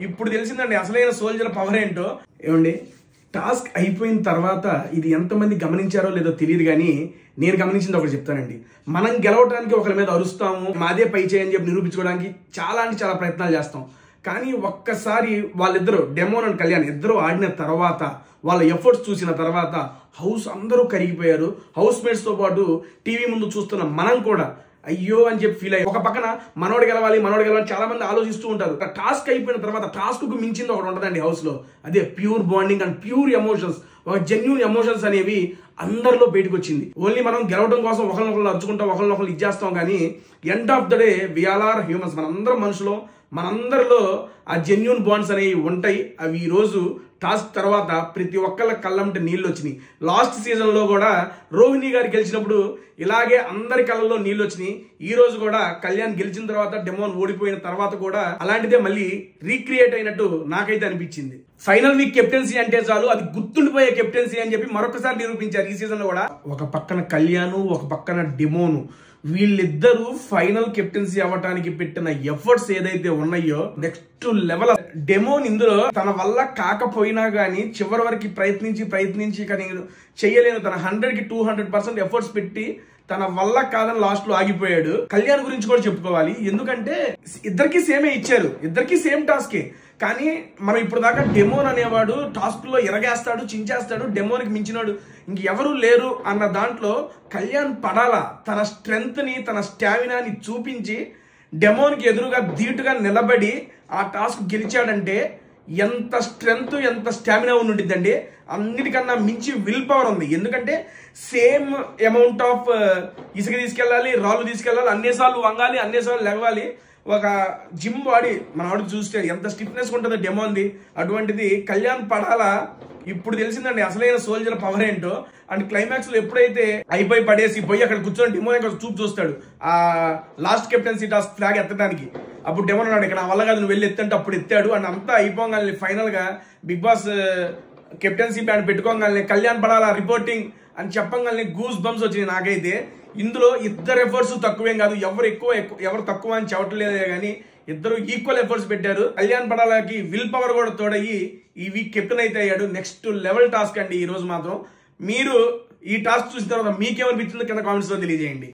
ఇప్పుడు తెలిసిందండి అసలైన సోల్జర్ పవర్ ఏంటో. ఏమండి, టాస్క్ అయిపోయిన తర్వాత ఇది ఎంతమంది గమనించారో లేదో తెలియదు, కానీ నేను గమనించింది ఒకటి చెప్తానండి. మనం గెలవడానికి ఒకరి మీద అరుస్తాము, మాదే పై చేయని చెప్పి నిరూపించుకోవడానికి చాలా అంటే చాలా ప్రయత్నాలు చేస్తాం. కానీ ఒక్కసారి వాళ్ళిద్దరూ డెమోన్ అండ్ కళ్యాణ్ ఇద్దరు ఆడిన తర్వాత, వాళ్ళ ఎఫర్ట్స్ చూసిన తర్వాత హౌస్ అందరూ కరిగిపోయారు. హౌస్ మేట్స్ తో పాటు టీవీ ముందు చూస్తున్న మనం కూడా అయ్యో అని చెప్పి ఫీల్ అయ్యి, ఒక పక్కన మనోడు గెలవాలి చాలా మంది ఆలోచిస్తూ ఉంటారు. టాస్క్ అయిపోయిన తర్వాత టాస్క్ కు మించింది ఒకటి ఉంటుందండి హౌస్ లో, అదే pure bonding and pure emotions. ఒక జెన్యూన్ ఎమోషన్స్ అనేవి అందరిలో బయటకు వచ్చింది. ఓన్లీ మనం గెలవడం కోసం ఒకరినొకరు అరుచుకుంటాం, ఒకరినొకరు ఇచ్చేస్తాం, కానీ end of the day we all are humans. మనందరం మనుషులు, మనందరిలో ఆ జెన్యూన్ బాండ్స్ అనేవి ఉంటాయి. అవి ఈ రోజు టాస్క్ తర్వాత ప్రతి ఒక్కళ్ళ కళ్ళంటే నీళ్ళు వచ్చినాయి. లాస్ట్ సీజన్ లో కూడా రోహిణి గారు గెలిచినప్పుడు ఇలాగే అందరి కళ్ళల్లో నీళ్ళు వచ్చినాయి. ఈ రోజు కూడా కళ్యాణ్ గెలిచిన తర్వాత, డెమోన్ ఓడిపోయిన తర్వాత కూడా అలాంటిదే మళ్ళీ రీక్రియేట్ అయినట్టు నాకైతే అనిపించింది. ఫైనల్ వీక్ కెప్టెన్సీ అంటే చాలు, అది గుర్తుండిపోయే కెప్టెన్సీ అని చెప్పి మరొకసారి నిరూపించారు ఈ సీజన్ లో కూడా. ఒక పక్కన కళ్యాణ్, ఒక పక్కన డెమోన్, వీళ్ళిద్దరూ ఫైనల్ కెప్టెన్సీ అవ్వడానికి పెట్టిన ఎఫర్ట్స్ ఏదైతే ఉన్నాయో నెక్స్ట్ లెవెల్. డెమోన్ ఇందులో తన వల్ల కాకపోయినా గానీ చివరి వరకు ప్రయత్నించి కానీ చెయ్యలేను, తన 100కి 200% ఎఫర్ట్స్ పెట్టి తన వల్ల కాదని లాస్ట్ లో ఆగిపోయాడు. కళ్యాణ్ గురించి కూడా చెప్పుకోవాలి, ఎందుకంటే ఇద్దరికి సేమే ఇచ్చారు, ఇద్దరికి సేమ్ టాస్కే. కానీ మనం ఇప్పుడు దాకా డెమోన్ అనేవాడు టాస్క్ లో ఎరగేస్తాడు, చించేస్తాడు, డెమోన్కి మించినాడు ఇంకెవరూ లేరు అన్న దాంట్లో కళ్యాణ్ పడాలా, తన స్ట్రెంగ్త్ ని, తన స్టామినాని చూపించి డెమోన్కి ఎదురుగా ధీటుగా నిలబడి ఆ టాస్క్ గెలిచాడంటే ఎంత స్ట్రెంగ్త్, ఎంత స్టామినా ఉండిద్దండి. అన్నిటికన్నా మించి విల్ పవర్ ఉంది. ఎందుకంటే సేమ్ అమౌంట్ ఆఫ్ ఇసుక తీసుకెళ్ళాలి, రాళ్ళు తీసుకెళ్ళాలి, అన్నిసార్లు వంగాలి, అన్నిసార్లు లెగవాలి. ఒక జిమ్ బాడీ మన వాడికి చూస్తే ఎంత స్టిఫ్నెస్ ఉంటుందో డెమోన్ది, అటువంటిది కళ్యాణ్ పడాలా. ఇప్పుడు తెలిసిందండి అసలైన సోల్జర్ పవర్ ఏంటో. అండ్ క్లైమాక్స్ లో ఎప్పుడైతే అయిపోయి పడేసి పోయి అక్కడ కూర్చొని డెమోన్ ఇక్కడ చూపు చూస్తాడు ఆ లాస్ట్ కెప్టెన్సీ టాస్క్ ఫ్లాగ్ ఎత్తడానికి, అప్పుడు డెమోన్ అన్నాడు ఇక్కడ నా వల్ల కాదు నువ్వు వెళ్ళి ఎత్తంటే అప్పుడు ఎత్తాడు. అండ్ అంతా అయిపోగానే ఫైనల్ గా బిగ్ బాస్ కెప్టెన్సీ బ్యాండ్ పెట్టుకోగానే కళ్యాణ్ పడాలా రిపోర్టింగ్ అని చెప్పగానే గూస్ బంప్స్ వచ్చినాయి నాకైతే. ఇందులో ఇద్దరు ఎఫర్ట్స్ తక్కువేం కాదు, ఎవరు ఎక్కువ ఎవరు తక్కువ అని చెప్పట్లేదే కానీ ఇద్దరు ఈక్వల్ ఎఫర్ట్స్ పెట్టారు. కళ్యాణ్ పడాలకి విల్ పవర్ కూడా తోడయ్యి ఈ వీక్ కెప్టెన్ అయితే అయ్యాడు. నెక్స్ట్ లెవెల్ టాస్క్ అండి ఈ రోజు మాత్రం. మీరు ఈ టాస్క్ చూసిన తర్వాత మీకేమనిపించిందో కింద కామెంట్స్ లో తెలియజేయండి.